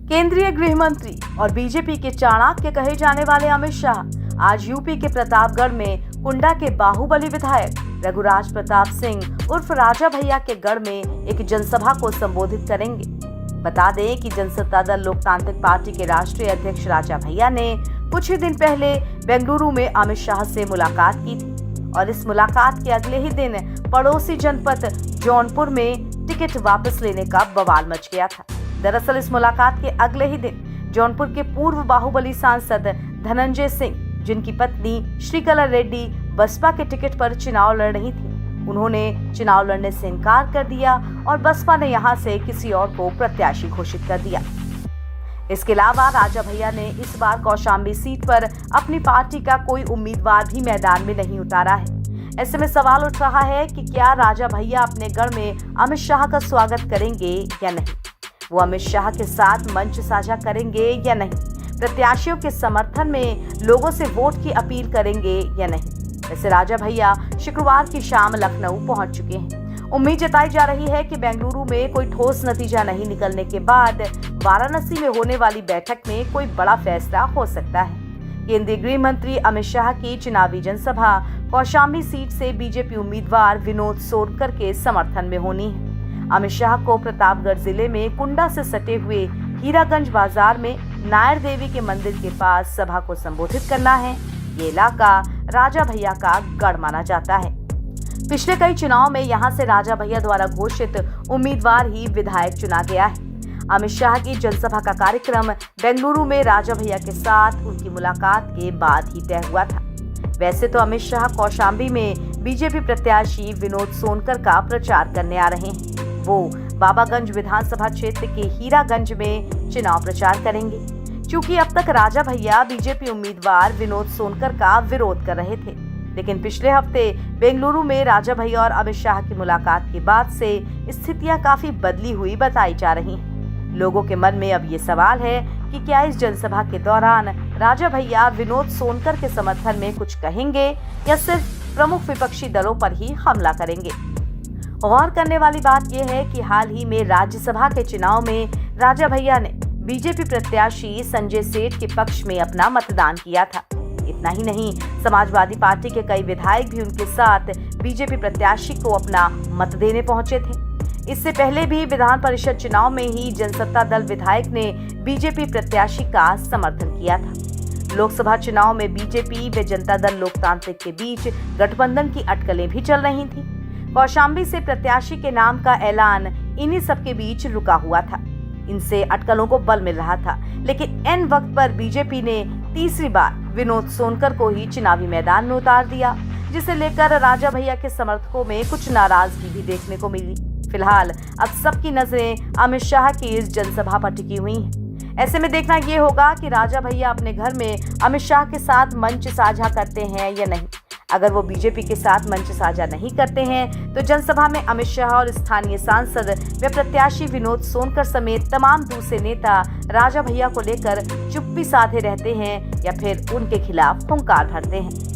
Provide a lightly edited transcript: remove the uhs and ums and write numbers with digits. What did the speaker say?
केंद्रीय गृह मंत्री और बीजेपी के चाणक्य कहे जाने वाले अमित शाह आज यूपी के प्रतापगढ़ में कुंडा के बाहुबली विधायक रघुराज प्रताप सिंह उर्फ राजा भैया के गढ़ में एक जनसभा को संबोधित करेंगे। बता दें कि जनता दल लोकतांत्रिक पार्टी के राष्ट्रीय अध्यक्ष राजा भैया ने कुछ ही दिन पहले बेंगलुरु में अमित शाह से मुलाकात की थी और इस मुलाकात के अगले ही दिन पड़ोसी जनपद जौनपुर में टिकट वापस लेने का बवाल मच गया था। दरअसल इस मुलाकात के अगले ही दिन जौनपुर के पूर्व बाहुबली सांसद धनंजय सिंह, जिनकी पत्नी श्रीकला रेड्डी बसपा के टिकट पर चुनाव लड़ रही थी, उन्होंने चुनाव लड़ने से इनकार कर दिया और बसपा ने यहां से किसी और को प्रत्याशी घोषित कर दिया। इसके अलावा राजा भैया ने इस बार कौशाम्बी सीट पर अपनी पार्टी का कोई उम्मीदवार भी मैदान में नहीं उतारा है। ऐसे में सवाल उठ रहा है कि क्या राजा भैया अपने गढ़ में अमित शाह का स्वागत करेंगे या नहीं, वो अमित शाह के साथ मंच साझा करेंगे या नहीं, प्रत्याशियों के समर्थन में लोगों से वोट की अपील करेंगे या नहीं। वैसे राजा भैया शुक्रवार की शाम लखनऊ पहुंच चुके हैं। उम्मीद जताई जा रही है कि बेंगलुरु में कोई ठोस नतीजा नहीं निकलने के बाद वाराणसी में होने वाली बैठक में कोई बड़ा फैसला हो सकता है। केंद्रीय गृह मंत्री अमित शाह की चुनावी जनसभा कौशाम्बी सीट से बीजेपी उम्मीदवार विनोद सोनकर के समर्थन में होनी है। अमित शाह को प्रतापगढ़ जिले में कुंडा से सटे हुए हीरागंज बाजार में नायर देवी के मंदिर के पास सभा को संबोधित करना है। ये इलाका राजा भैया का गढ़ माना जाता है। पिछले कई चुनाव में यहां से राजा भैया द्वारा घोषित उम्मीदवार ही विधायक चुना गया है। अमित शाह की जनसभा का कार्यक्रम बेंगलुरु में राजा भैया के साथ उनकी मुलाकात के बाद ही तय हुआ था। वैसे तो अमित शाह कौशाम्बी में बीजेपी प्रत्याशी विनोद सोनकर का प्रचार करने आ रहे हैं। वो बाबागंज विधानसभा क्षेत्र के हीरागंज में चुनाव प्रचार करेंगे। क्योंकि अब तक राजा भैया बीजेपी उम्मीदवार विनोद सोनकर का विरोध कर रहे थे, लेकिन पिछले हफ्ते बेंगलुरु में राजा भैया और अमित शाह की मुलाकात के बाद से स्थितियां काफी बदली हुई बताई जा रही हैं। लोगों के मन में अब ये सवाल है कि क्या इस जनसभा के दौरान राजा भैया विनोद सोनकर के समर्थन में कुछ कहेंगे या सिर्फ प्रमुख विपक्षी दलों पर ही हमला करेंगे। गौर करने वाली बात यह है कि हाल ही में राज्यसभा के चुनाव में राजा भैया ने बीजेपी प्रत्याशी संजय सेठ के पक्ष में अपना मतदान किया था। इतना ही नहीं, समाजवादी पार्टी के कई विधायक भी उनके साथ बीजेपी प्रत्याशी को अपना मत देने पहुंचे थे। इससे पहले भी विधान परिषद चुनाव में ही जनता दल विधायक ने बीजेपी प्रत्याशी का समर्थन किया था। लोकसभा चुनाव में बीजेपी व जनता दल लोकतांत्रिक के बीच गठबंधन की अटकलें भी चल रही थी। कौशाम्बी से प्रत्याशी के नाम का ऐलान इन्हीं सबके बीच रुका हुआ था। इनसे अटकलों को बल मिल रहा था, लेकिन एन वक्त पर बीजेपी ने तीसरी बार विनोद सोनकर को ही चुनावी मैदान में उतार दिया, जिसे लेकर राजा भैया के समर्थकों में कुछ नाराजगी भी देखने को मिली। फिलहाल अब सबकी नजरें अमित शाह की इस जनसभा पर टिकी हुई हैं। ऐसे में देखना ये होगा कि राजा भैया अपने घर में अमित शाह के साथ मंच साझा करते हैं या नहीं। अगर वो बीजेपी के साथ मंच साझा नहीं करते हैं तो जनसभा में अमित शाह और स्थानीय सांसद व प्रत्याशी विनोद सोनकर समेत तमाम दूसरे नेता राजा भैया को लेकर चुप्पी साधे रहते हैं या फिर उनके खिलाफ हुंकार भरते हैं।